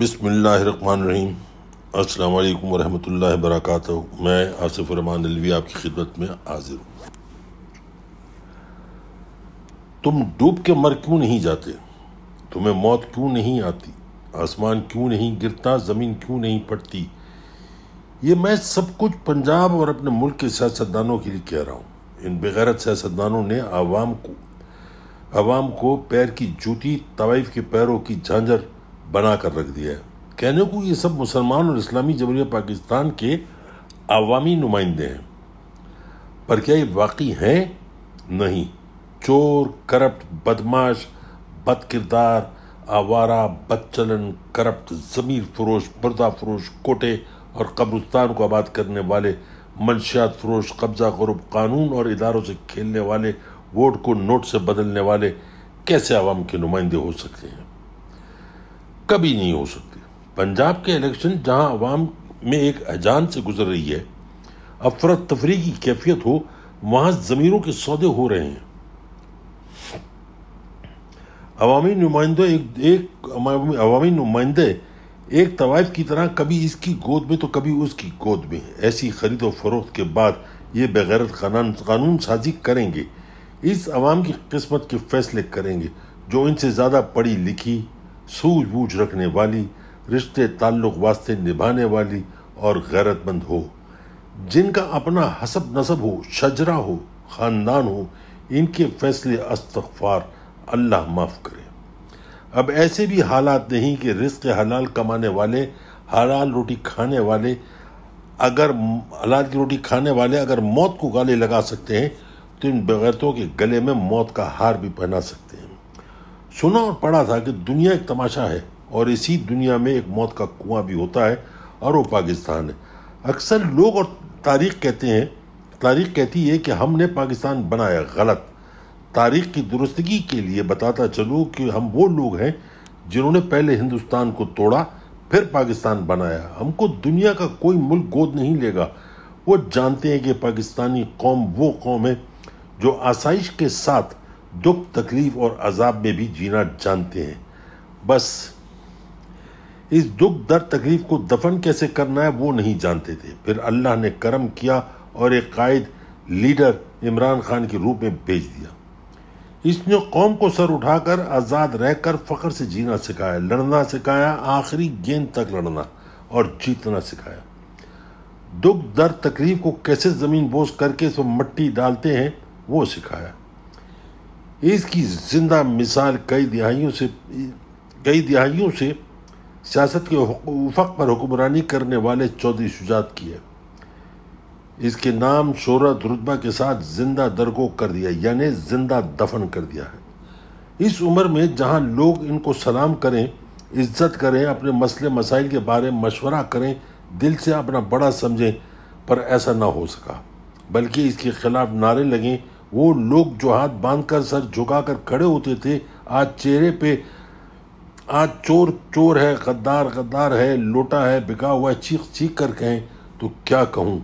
بسم اللہ الرحمن الرحیم۔ السلام علیکم ورحمۃ اللہ وبرکاتہ۔ میں آصف الرحمان علوی آپ کی خدمت میں حاضر ہوں۔ تم ڈوب کے مر کیوں نہیں جاتے؟ تمہیں موت کیوں نہیں آتی؟ آسمان کیوں نہیں گرتا؟ زمین کیوں نہیں پھٹتی؟ یہ میں سب کچھ پنجاب اور اپنے ملک کے سیاستدانوں کے لیے کہہ رہا ہوں۔ ان بغیرت سیاستدانوں نے عوام کو پیر کی جوتی طوائف کے پیروں کی جھانجر بنا کر رکھ دیا ہے۔ کہنے کو یہ سب مسلمان اور اسلامی جمہوریہ پاکستان کے عوامی نمائندے ہیں، پر کیا یہ واقعی ہیں؟ نہیں۔ چور، کرپٹ، بدماش، بد کردار، آوارہ، بد چلن، کرپٹ، ضمیر فروش، پردہ فروش، کوٹے اور قبرستان کو آباد کرنے والے، منشیات فروش، قبضہ غرب، قانون اور اداروں سے کھیلنے والے، ووٹ کو نوٹ سے بدلنے والے کیسے عوام کے نمائندے ہو سکتے ہیں؟ کبھی نہیں ہو سکتے۔ پنجاب کے الیکشن جہاں عوام میں ایک اذان سے گزر رہی ہے، افراتفری کی کیفیت ہو، وہاں ضمیروں کے سودے ہو رہے ہیں۔ عوامی نمائندے ایک طوائف کی طرح کبھی اس کی گود میں تو کبھی اس کی گود میں، ایسی خرید و فروخت کے بعد یہ بغیرت قانون سازی کریں گے، اس عوام کی قسمت کے فیصلے کریں گے جو ان سے زیادہ پڑھی لکھی، سوجھ بوجھ رکھنے والی، رشتے تعلق واسطے نبھانے والی اور غیرت مند ہو، جن کا اپنا حسب نسب ہو، شجرہ ہو، خاندان ہو۔ ان کے فیصلے استغفار، اللہ معاف کرے۔ اب ایسے بھی حالات نہیں کہ رزق حلال کمانے والے، حلال روٹی کھانے والے اگر موت کو گالے لگا سکتے ہیں تو ان بغیرتوں کے گلے میں موت کا ہار بھی پہنا سکتے ہیں۔ سنا اور پڑھا تھا کہ دنیا ایک تماشا ہے اور اسی دنیا میں ایک موت کا کنواں بھی ہوتا ہے اور وہ پاکستان ہے۔ اکثر لوگ اور تاریخ کہتی ہے کہ ہم نے پاکستان بنایا، غلط۔ تاریخ کی درستگی کے لیے بتاتا چلوں کہ ہم وہ لوگ ہیں جنہوں نے پہلے ہندوستان کو توڑا، پھر پاکستان بنایا۔ ہم کو دنیا کا کوئی ملک گود نہیں لے گا۔ وہ جانتے ہیں کہ پاکستانی قوم وہ قوم ہے جو آسائش کے ساتھ دکھ، تکلیف اور عذاب میں بھی جینا جانتے ہیں۔ بس اس دکھ، درد، تکلیف کو دفن کیسے کرنا ہے وہ نہیں جانتے تھے۔ پھر اللہ نے کرم کیا اور ایک قائد، لیڈر عمران خان کے روپ میں بھیج دیا۔ اس نے قوم کو سر اٹھا کر، آزاد رہ کر فخر سے جینا سکھایا، لڑنا سکھایا، آخری گیند تک لڑنا اور جیتنا سکھایا۔ دکھ، درد، تکلیف کو کیسے زمین بوس کر کے اس میں مٹی ڈالتے ہیں وہ سکھایا۔ اس کی زندہ مثال کئی دہائیوں سے سیاست کے افق پر حکمرانی کرنے والے چودھری شجاعت کی ہے۔ اس کے نام، شہرت، رتبہ کے ساتھ زندہ درگو کر دیا، یعنی زندہ دفن کر دیا ہے۔ اس عمر میں جہاں لوگ ان کو سلام کریں، عزت کریں، اپنے مسئلے مسائل کے بارے میں مشورہ کریں، دل سے اپنا بڑا سمجھیں، پر ایسا نہ ہو سکا، بلکہ اس کے خلاف نعرے لگیں۔ وہ لوگ جو ہاتھ باندھ کر، سر جھکا کر کھڑے ہوتے تھے، آج چہرے پہ چور چور ہے، غدار غدار ہے، لوٹا ہے، بکا ہوا ہے، چیخ کر کہیں تو کیا کہوں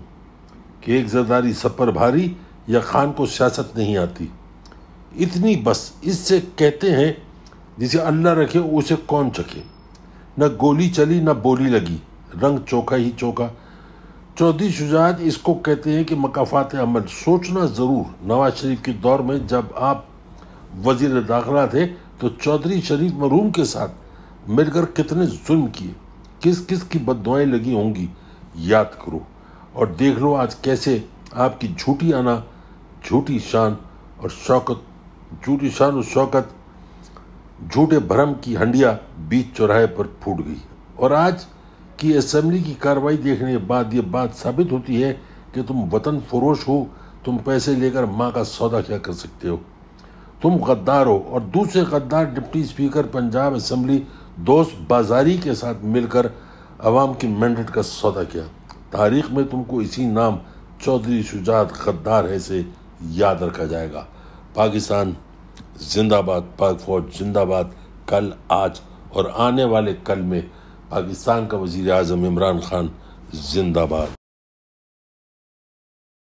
کہ ایک زرداری سب پر بھاری، یا خان کو سیاست نہیں آتی۔ اتنی بس اس سے کہتے ہیں جسے اللہ رکھے اسے کون چکھے۔ نہ گولی چلی نہ بولی لگی، رنگ چوکھا ہی چوکھا۔ چودھری شجاعت اس کو کہتے ہیں کہ مکافات عمل۔ سوچنا ضرور، نواز شریف کے دور میں جب آپ وزیر داخلہ تھے تو چودھری شریف مرحوم کے ساتھ مل کر کتنے ظلم کیے، کس کس کی بددعائیں لگی ہوں گی، یاد کرو اور دیکھ لو آج کیسے آپ کی جھوٹی آنا، جھوٹی شان اور شوکت، جھوٹے بھرم کی ہنڈیا بیچ چوراہے پر پھوٹ گئی۔ اور آج کی اسمبلی کی کارروائی دیکھنے کے بعد یہ بات ثابت ہوتی ہے کہ تم وطن فروش ہو۔ تم پیسے لے کر ماں کا سودا کیا کر سکتے ہو؟ تم غدار ہو، اور دوسرے غدار ڈپٹی اسپیکر پنجاب اسمبلی دوست بازاری کے ساتھ مل کر عوام کی مینڈیٹ کا سودا کیا۔ تاریخ میں تم کو اسی نام چودھری شجاعت غدار ہے سے یاد رکھا جائے گا۔ پاکستان زندہ باد، پاک فوج زندہ باد۔ کل، آج اور آنے والے کل میں پاکستان کا وزیر اعظم عمران خان زندہ باد۔